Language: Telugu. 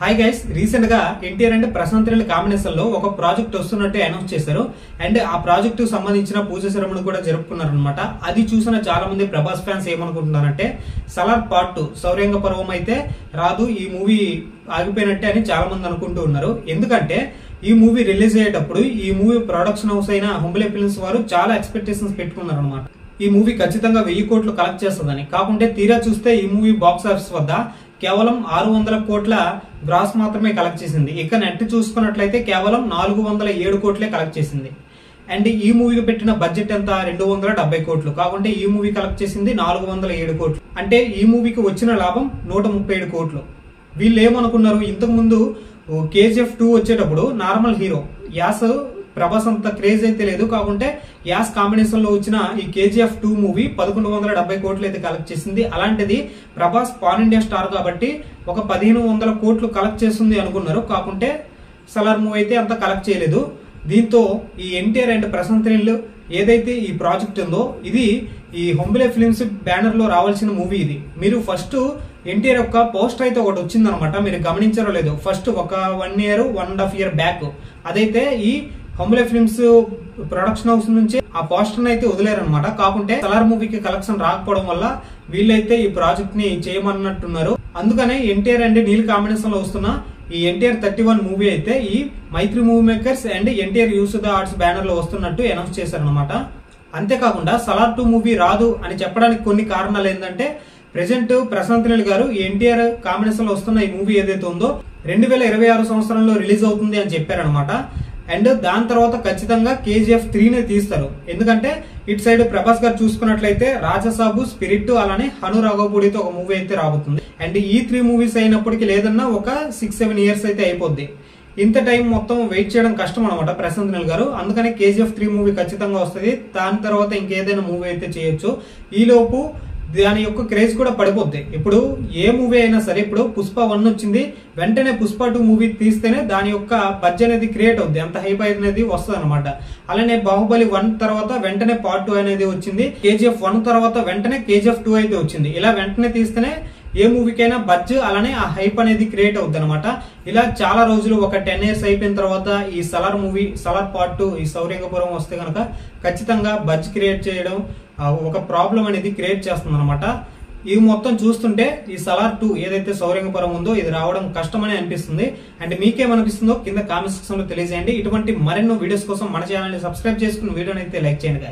హాయ్ గైస్, రీసెంట్ గా ఎన్టీఆర్ అండ్ ప్రశాంత్ నీల్ కాంబినేషన్ లో ఒక ప్రాజెక్ట్ వస్తున్నట్టు అనౌన్స్ చేశారు. అండ్ ఆ ప్రాజెక్ట్ కు సంబంధించిన పూజ సెరమనీ కూడా జరుపుకున్నారు అనమాట. అది చూసిన చాలా మంది ప్రభాస్ ఫ్యాన్స్ ఏమనుకుంటున్నారంటే సలార్ పార్ట్ 2 సౌర్యంగ పర్వం అయితే రాదు, ఈ మూవీ ఆగిపోయినట్టే అని చాలా మంది అనుకుంటూ ఉన్నారు. ఎందుకంటే ఈ మూవీ రిలీజ్ అయ్యేటప్పుడు ఈ మూవీ ప్రొడక్షన్ హౌస్ అయిన హుంబలే ఫిల్మ్స్ వారు చాలా ఎక్స్పెక్టేషన్స్ పెట్టుకున్నారు అనమాట. ఈ మూవీ ఖచ్చితంగా 1000 కోట్లు కలెక్ట్ చేస్తుందని. కాకుంటే తీరా చూస్తే ఈ మూవీ బాక్స్ ఆఫీస్ వద్ద కేవలం 600 కోట్ల గ్రాస్ మాత్రమే కలెక్ట్ చేసింది. ఇక నెట్ చూసుకున్నట్లయితే కేవలం 407 కోట్లే కలెక్ట్ చేసింది. అండ్ ఈ మూవీకి పెట్టిన బడ్జెట్ ఎంత 270 కోట్లు. కాకుంటే ఈ మూవీ కలెక్ట్ చేసింది 407 కోట్లు. అంటే ఈ మూవీకి వచ్చిన లాభం 137 కోట్లు. వీళ్ళు ఏమనుకున్నారు, ఇంతకు ముందు KGF 2 వచ్చేటప్పుడు నార్మల్ హీరో యాస్ ప్రభాస్ అంత క్రేజ్ అయితే లేదు, కాకుంటే యాస్ కాంబినేషన్ లో వచ్చిన ఈ KGF 2 మూవీ 1170 కోట్లు అయితే కలెక్ట్ చేసింది. అలాంటిది ప్రభాస్ పాన్ ఇండియా స్టార్ కాబట్టి ఒక 1500 కోట్లు కలెక్ట్ చేస్తుంది అనుకున్నారు. కాకుంటే సలార్ మూవీ అయితే అంత కలెక్ట్ చేయలేదు. దీంతో ఈ ఎన్టీఆర్ అండ్ ప్రశాంత్ నీల్ ఏదైతే ఈ ప్రాజెక్ట్ ఉందో ఇది ఈ హుంబలే ఫిల్మ్స్ బ్యానర్ లో రావాల్సిన మూవీ. ఇది మీరు ఫస్ట్ ఎన్టీఆర్ యొక్క పోస్టర్ అయితే ఒకటి వచ్చిందనమాట, మీరు గమనించారో లేదు. ఫస్ట్ ఒక 1.5 year బ్యాక్ అదైతే ఈ హుంబలే ఫిల్మ్స్ ప్రొడక్షన్ హౌస్ నుంచి ఆ పోస్టర్ అయితే వదిలేరనమాట. కాకుంటే సలార్ మూవీకి కలెక్షన్ రాకపోవడం వల్ల వీళ్ళైతే ఈ ప్రాజెక్ట్ ని చేయమన్నట్టున్నారు. అందుకనే ఎన్టీఆర్ అండ్ నీల్ కాంబినేషన్ లో వస్తున్న ఈ ఎన్టీఆర్ 31 మూవీ అయితే ఈ Mythri movie makers and NTR యూసుద ఆర్ట్స్ బ్యానర్ లో వస్తున్నట్టు అనౌన్స్ చేశారనమాట. అంతేకాకుండా సలార్ 2 మూవీ రాదు అని చెప్పడానికి కొన్ని కారణాలు ఏంటంటే ప్రెసెంట్ ప్రశాంత్ నీల్ గారు ఎన్టీఆర్ కాంబినేషన్ లో వస్తున్న ఈ మూవీ ఏదైతే ఉందో 2026 సంవత్సరంలో రిలీజ్ అవుతుంది అని చెప్పారనమాట. అండ్ దాని తర్వాత ఖచ్చితంగా KGF 3 తీస్తారు. ఎందుకంటే ఇటు సైడ్ ప్రభాస్ గారు చూసుకున్నట్లయితే రాజసాబు, స్పిరిట్, అలానే హను రాఘవపూడితో ఒక మూవీ అయితే రాబోతుంది. అండ్ ఈ 3 మూవీస్ అయినప్పటికీ లేదన్నా ఒక 6-7 years అయితే అయిపోద్ది. ఇంత టైం మొత్తం వెయిట్ చేయడం కష్టం అనమాట ప్రశాంత్ నీల్ గారు. అందుకనే KGF 3 మూవీ ఖచ్చితంగా వస్తుంది. దాని తర్వాత ఇంకేదైనా మూవీ అయితే చేయొచ్చు. ఈలోపు దాని యొక్క క్రేజ్ కూడా పడిపోద్ది. ఇప్పుడు ఏ మూవీ అయినా సరే, ఇప్పుడు పుష్ప 1 వచ్చింది, వెంటనే పుష్ప 2 మూవీ తీస్తేనే దాని యొక్క బడ్జెట్ అనేది క్రియేట్ అవుద్ది, అంత హైప్ అనేది వస్తుంది అనమాట. అలానే బాహుబలి 1 తర్వాత వెంటనే పార్ట్ 2 అనేది వచ్చింది. KGF 1 తర్వాత వెంటనే KGF 2 అయితే వచ్చింది. ఇలా వెంటనే తీస్తేనే ఏ మూవీకైనా బడ్జ్ అలానే ఆ హైప్ అనేది క్రియేట్ అవుద్ది అనమాట. ఇలా చాలా రోజులు ఒక 10 years అయిపోయిన తర్వాత ఈ సలార్ మూవీ సలార్ పార్ట్ 2 ఈ సౌర్యంగపురం వస్తే కనుక ఖచ్చితంగా బడ్జ్ క్రియేట్ చేయడం ఒక ప్రాబ్లం అనేది క్రియేట్ చేస్తుంది అనమాట. ఇవి మొత్తం చూస్తుంటే ఈ సలార్ 2 ఏదైతే సౌర్యంగపురం ఉందో ఇది రావడం కష్టమని అనిపిస్తుంది. అండ్ మీకేమనిపిస్తుందో కింద కామెంట్ సెక్షన్ లో తెలియజేయండి. ఇటువంటి మరెన్నో వీడియోస్ కోసం మన ఛానల్ ని సబ్స్క్రైబ్ చేసుకుని వీడియోని అయితే లైక్ చేయండి.